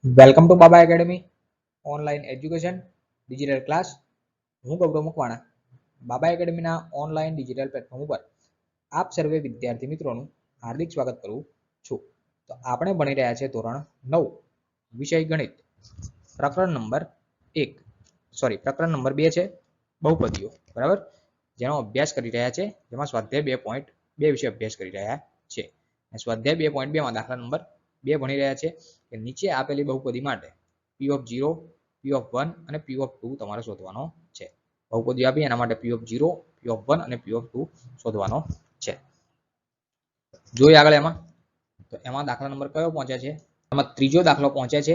Welcome to Baba academy online education digital class. હું ગૌરવ મકવાણા બાબા એકેડમીના online digital platform ઉપર આપ સર્વે વિદ્યાર્થી મિત્રોનું હાર્દિક સ્વાગત કરું છું. તો આપણે ભણી રહ્યા છે ધોરણ 9 વિષય ગણિત, પ્રકરણ નંબર 2 છે બહુપદીઓ. બરાબર, જેનો અભ્યાસ કરી રહ્યા છે, જેમાં સ્વાધ્યાય 2.2 વિશે અભ્યાસ કરી રહ્યા છે. સ્વાધ્યાય 2.2 માં દાખલા નંબર 2 ભણી રહ્યા છે કે નીચે આપેલી બહુપદી માટે p of 0, p of 1 અને p of 2 તમારે શોધવાનો છે. બહુપદી આપી એના માટે p of 0, p of 1 અને p of 2 શોધવાનો છે. જોઈએ આગળ એમાં. તો એમાં દાખલા નંબર કયો પહોંચ્યા છે? એમાં ત્રીજો દાખલો પહોંચ્યા છે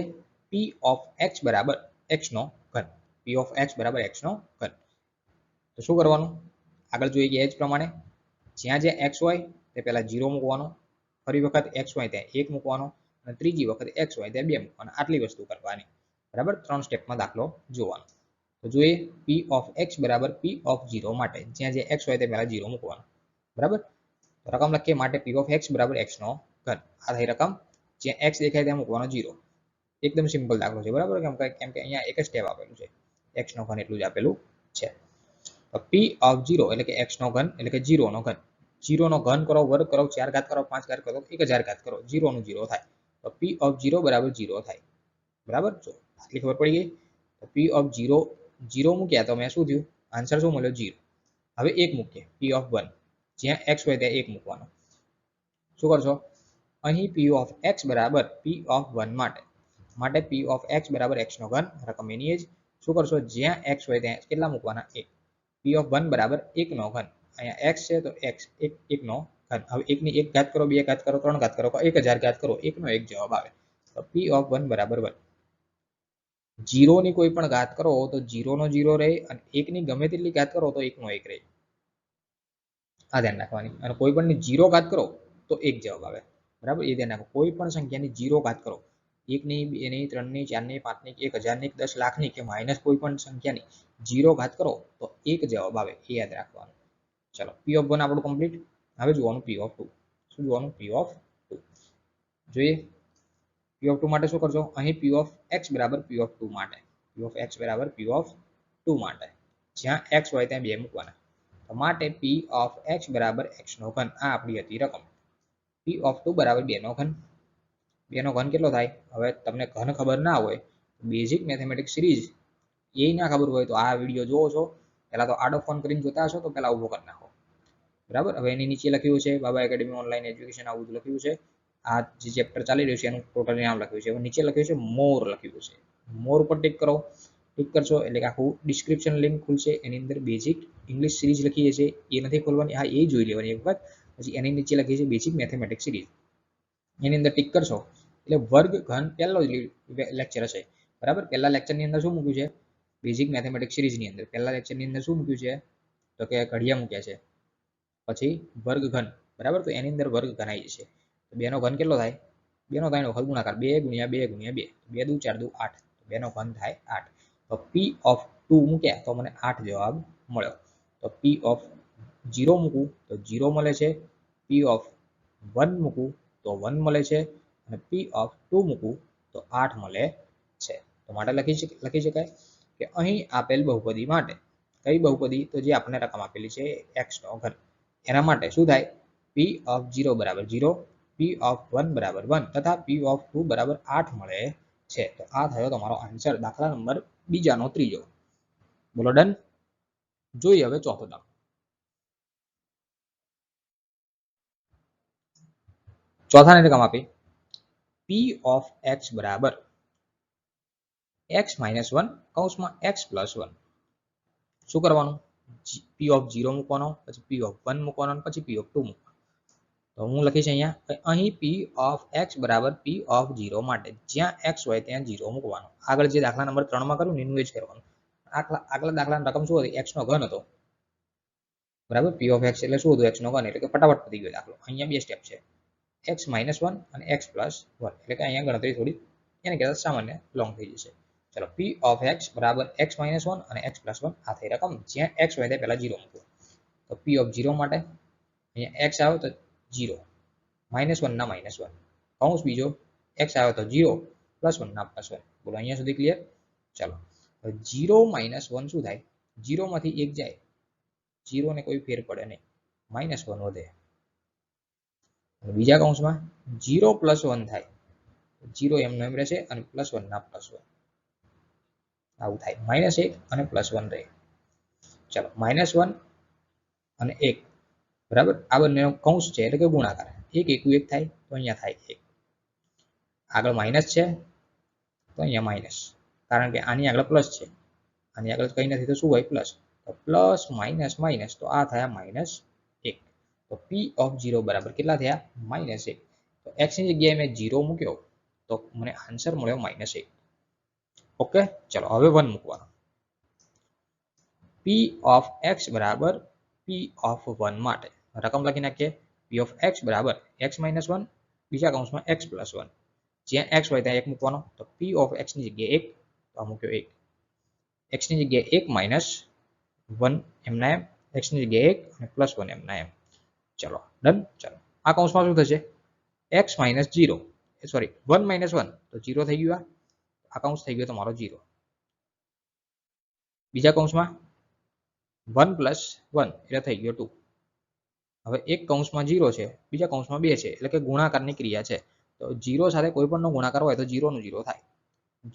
p of x બરાબર x નો ઘન. p of x બરાબર x નો ઘન. તો શું કરવાનું? આગળ જોઈએ કે એ જ પ્રમાણે જ્યાં જ્યાં x હોય તે પહેલા 0 મૂકવાનો, ફરી વખત x હોય ત્યાં 1 મૂકવાનો અને ત્રીજી વખત x હોય ત્યાં 2 મૂકવાનો. આટલી વસ્તુ કરવાની. બરાબર, 3 સ્ટેપમાં દાખલો જોવાનો. તો જોઈએ p of x બરાબર p of 0 માટે જ્યાં જ્યાં x હોય તે પહેલા 0 મૂકવાનો. બરાબર, તો રકમ લખીએ માટે p of x બરાબર x નો ઘન. આ થઈ રકમ. જ્યાં x દેખાય ત્યાં મૂકવાનો 0. એકદમ સિમ્પલ દાખલો છે. બરાબર, કેમ કે અહીંયા એક જ સ્ટેપ આપેલું છે, x નો ઘન એટલું જ આપેલું છે. તો p of 0 એટલે કે x નો ઘન એટલે કે 0 નો ઘન. 0 નો ઘન કરો, વર્ગ કરો, 4 ઘાત કરો, 5 ઘાત કરો, 1000 ઘાત કરો, 0 નું 0 થાય. તો p of 0 બરાબર 0 થાય. બરાબર, જો આટલી ખબર પડી ગઈ. તો p of 0 0 મૂક્યા તો મેં શું થયું? આન્સર શું મળ્યો? 0. હવે 1 મૂકીએ p of 1, જ્યાં x હોય ત્યાં 1 મૂકવાનો. શું કરશો? અહીં p of x બરાબર p of 1 માટે p of x બરાબર x નો ઘન, રકમ એની જ. શું કરશો? જ્યાં x હોય ત્યાં કેટલા મૂકવાના? 1. p of 1 બરાબર 1 નો ઘન. અહીંયા x છે તો x 1 નો ઘન. હવે 1 ની 1 ઘાત કરો, 2 ઘાત કરો, 3 ઘાત કરો, 1000 ઘાત કરો, 1 નો 1 જવાબ આવે. તો p of 1 બરાબર 1. 0 ની કોઈ પણ ઘાત કરો તો 0 નો 0 રહે અને 1 ની ગમે તેટલી ઘાત કરો તો 1 નો 1 રહે. આ ધ્યાન રાખવાની. અને કોઈ પણ ની 0 ઘાત કરો તો 1 જવાબ આવે. બરાબર, એ ધ્યાન રાખો. કોઈ પણ સંખ્યાની 0 ઘાત કરો, 1 ની, 2 ની, 3 ની, 4 ની, 5 ની, 1000 ની, 10 લાખ ની કે માઇનસ કોઈ પણ સંખ્યાની 0 ઘાત કરો તો 1 જવાબ આવે. એ યાદ રાખવાનું. ચલો, p of 1 આપણું કમ્પ્લીટ. હવે જોવાનું p of 2. શું જોવાનું? p of 2. જોઈએ p of 2 માટે શું કરશો? અહીં p of x બરાબર p of 2 માટે, p of x બરાબર p of 2 માટે જ્યાં x હોય ત્યાં 2 મૂકવાના. તો માટે p of x બરાબર x નો ઘન. આ આપણી હતી રકમ. p of 2 બરાબર 2 નો ઘન. 2 નો ઘન કેટલો થાય? હવે તમને ઘન ખબર ના હોય, બેઝિક મેથેમેટિક્સ સિરીઝ એ ના ખબર હોય તો આ વિડીયો જોવો છો, પહેલા તો આડો ફોન કરીને જોતા હશો તો પહેલા ઊભો કરી નાખો. બરાબર, હવે એની નીચે લખ્યું છે બાબા એકેડમી ઓનલાઈન એજ્યુકેશન, આવું લખ્યું છે. આ જે ચેપ્ટર ચાલી રહ્યું છે એનું ટોટલ નામ લખ્યું છે. નીચે લખ્યું છે મોર લખ્યું છે. મોર ઉપર ટિક કરો. ટિક કરશો એટલે કે આખું ડિસ્ક્રિપ્શન લિંક ખુલશે. એની અંદર બેઝિક ઇંગ્લિશ સિરીઝ લખી છે, એ નથી ખોલવાની. હા, એ જોઈ લેવાની એક વખત. પછી એની નીચે લખી છે બેઝિક મેથેમેટિક્સ સિરીઝ. એની અંદર ટિક કરશો એટલે વર્ગ ઘન પહેલો લેક્ચર હશે. બરાબર, પહેલા લેક્ચરની અંદર શું મૂક્યું છે? બેઝિક મેથેમેટિક્સ સિરીઝની અંદર પહેલા લેક્ચરની અંદર શું મૂક્યું છે? તો કે ઘડિયા મૂક્યા છે. પછી વર્ગ ઘન. બરાબર, તો એની અંદર વર્ગ ઘન આવી જશે. તો 2 નો ઘન કેટલો થાય? 2 નો 3 વખત ગુણાકાર, 2 ગુણ્યા 2 ગુણ્યા 2, 2 દુ 4 દુ 8. 2 નો ઘન થાય 8. તો p of 2 મૂક્યા તો મને 8 જવાબ મળ્યો. તો p of 0 મૂકું તો 0 મળે છે, p of 1 મૂકું તો 1 મળે છે અને p of 2 મૂકું તો 8 મળે છે. તો માટે લખી શકાય કે અહીં આપેલ બહુપદી માટે કઈ બહુપદી? તો જે આપણને રકમ આપેલી છે x નો ઘન, એના માટે શું થાય? p of 0 બરાબર 0, p of 1 બરાબર 1 તથા p of 2 બરાબર 8 મળે છે. તો આ થયો તમારો આન્સર દાખલા નંબર 2 નો ત્રીજો. બોલો ડન. જોઈએ હવે ચોથો દાખલો. ચોથાની રકમ આપી p of x બરાબર x minus 1 કૌંસમાં x plus 1. શું કરવાનું? p of 0 મૂકવાનો, પછી p of 1 મૂકવાનો, પછી p of 2 મૂકવાનો. તો હું લખીશ અહીંયા અહીં p of x બરાબર p of 0 માટે જ્યાં x હોય ત્યાં 0 મૂકવાનો. આગળ જે દાખલા નંબર 3 માં કર્યું ને એનું જ કરવાનું. આગલા દાખલાની રકમ શું હતી? x નો ઘન હતો. બરાબર, p of x એટલે શું હતું? x નો ઘન. એટલે કે ફટાફટ પતી ગયો દાખલો. અહીંયા 2 સ્ટેપ છે, x minus 1 અને x plus 1. એટલે કે અહીંયા ગણતરી થોડી એને કહેતા સામાન્ય લોંગ થઈ જશે. ચલો, p of x બરાબર x minus 1 અને x plus 1. આ થઈ રકમ. જ્યાં x હોય ત્યાં પહેલા 0 મૂકો. તો p of 0 માટે અહીંયા x આવે તો 0, -1 ના -1, કૌંસ બીજો x આવે તો 0 +1 ના +1. બોલો અહીંયા સુધી ક્લિયર? ચાલો હવે 0 - 1 શું થાય? 0 માંથી 1 જાય, 0 ને કોઈ ફેર પડે નહીં, -1 વધે. બીજા કૌંસમાં 0 + 1 થાય, 0 એમનો એમ રહેશે અને +1 ના +1 આવું થાય. -1 અને +1 રહે. ચાલો -1 અને 1 બરાબર, આ બંનેનો કૌંસ છે એટલે કે ગુણાકાર. 1 એકુ 1 થાય તો અહીંયા થાય 1. આગળ માઇનસ છે તો અહીંયા માઇનસ, કારણ કે આની આગળ પ્લસ છે, આની આગળ કંઈ નથી તો શું હોય? પ્લસ. તો પ્લસ માઇનસ માઇનસ તો આ થયા -1. તો P ઓફ 0 બરાબર કેટલા થયા? -1. તો x ની જગ્યાએ મેં 0 મૂક્યો તો મને આન્સર મળ્યો -1. ઓકે, ચલો હવે 1 મૂકવાનો. P ઓફ x બરાબર P ઓફ 1 માટે રકમ લખી નાખીએ. P ઓફ x બરાબર x - 1 બીજા કૌંસમાં x + 1. જ્યાં x હોય ત્યાં 1 મૂકવાનો. તો P ઓફ x ની જગ્યાએ 1 તો આ મૂક્યો 1. x ની જગ્યાએ 1 - 1 એમના એમ, x ની જગ્યાએ 1 અને +1 એમના એમ. ચલો ડન. ચલો આ કૌંસમાં શું થશે? x - 0 સોરી 1 - 1 તો 0 થઈ ગયું. આ કૌંસ થઈ ગયો તમારો 0. બીજા કૌંસમાં 1 + 1 એટલે થઈ ગયો 2. હવે એક કૌંસમાં 0 છે, બીજા કૌંસમાં 2 છે, એટલે કે ગુણાકારની ક્રિયા છે. તો 0 સાથે કોઈ પણનો ગુણાકાર હોય તો 0 નો 0 થાય.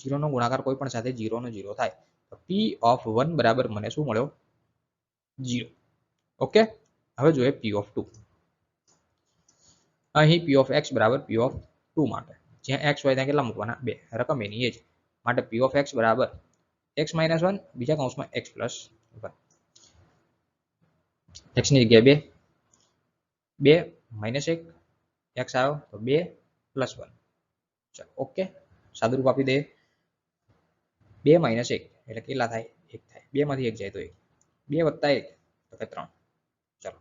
0 નો ગુણાકાર કોઈ પણ સાથે 0 નો 0 થાય. તો P ઓફ 1 બરાબર મને શું મળ્યો? 0. ઓકે, હવે જોઈએ P ઓફ 2. અહીં P ઓફ x બરાબર P ઓફ 2 માટે જ્યાં x હોય ત્યાં કેટલા મૂકવાના? 2. રકમ એની એ જ માટે P ઓફ x બરાબર x - 1 બીજા કૌંસમાં x + 1. x ની જગ્યાએ 2 -1 x આવ્યો તો 2 + 1. ચાલો ઓકે, સાદુરૂપ આપી દઈએ. 2 - 1 એટલે કેટલા થાય? 1 થાય. 2 માંથી 1 જાય તો 1. 2 + 1 તો કે 3. ચાલો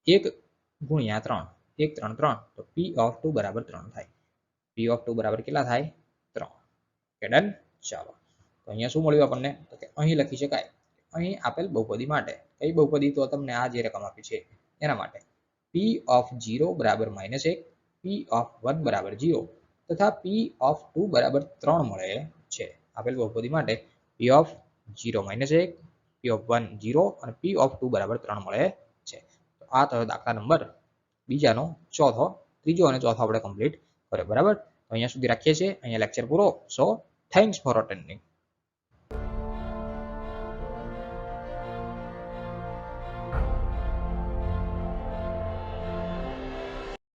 1 × 3 1 3 3 તો P ઓફ 2 બરાબર 3 થાય. P ઓફ 2 બરાબર કેટલા થાય? 3. Okay done. ચાલો તો અહીંયા શું મળ્યું આપણને? તો કે અહીં લખી શકાય અહીં આપેલ બહુપદી માટે. કઈ બહુપદી? તો તમને આ જે રકમ આપી છે એના માટે. P ઓફ 0 બરાબર -1, P ઓફ 1 બરાબર 0 તથા P ઓફ 2 બરાબર 3 મળે છે. આપેલ બહુપદી માટે P ઓફ 0 - 1, P ઓફ 1 0 અને P ઓફ 2 બરાબર 3 મળે છે. તો આ થયો દાખલા નંબર બીજાનો ચોથો. ત્રીજો અને ચોથો આપણે કમ્પ્લીટ કર્યો. બરાબર, તો અહીંયા સુધી રાખીએ છીએ. અહીંયા લેક્ચર પૂરો. સો થેન્ક્સ ફોર અટેન્ડિંગ.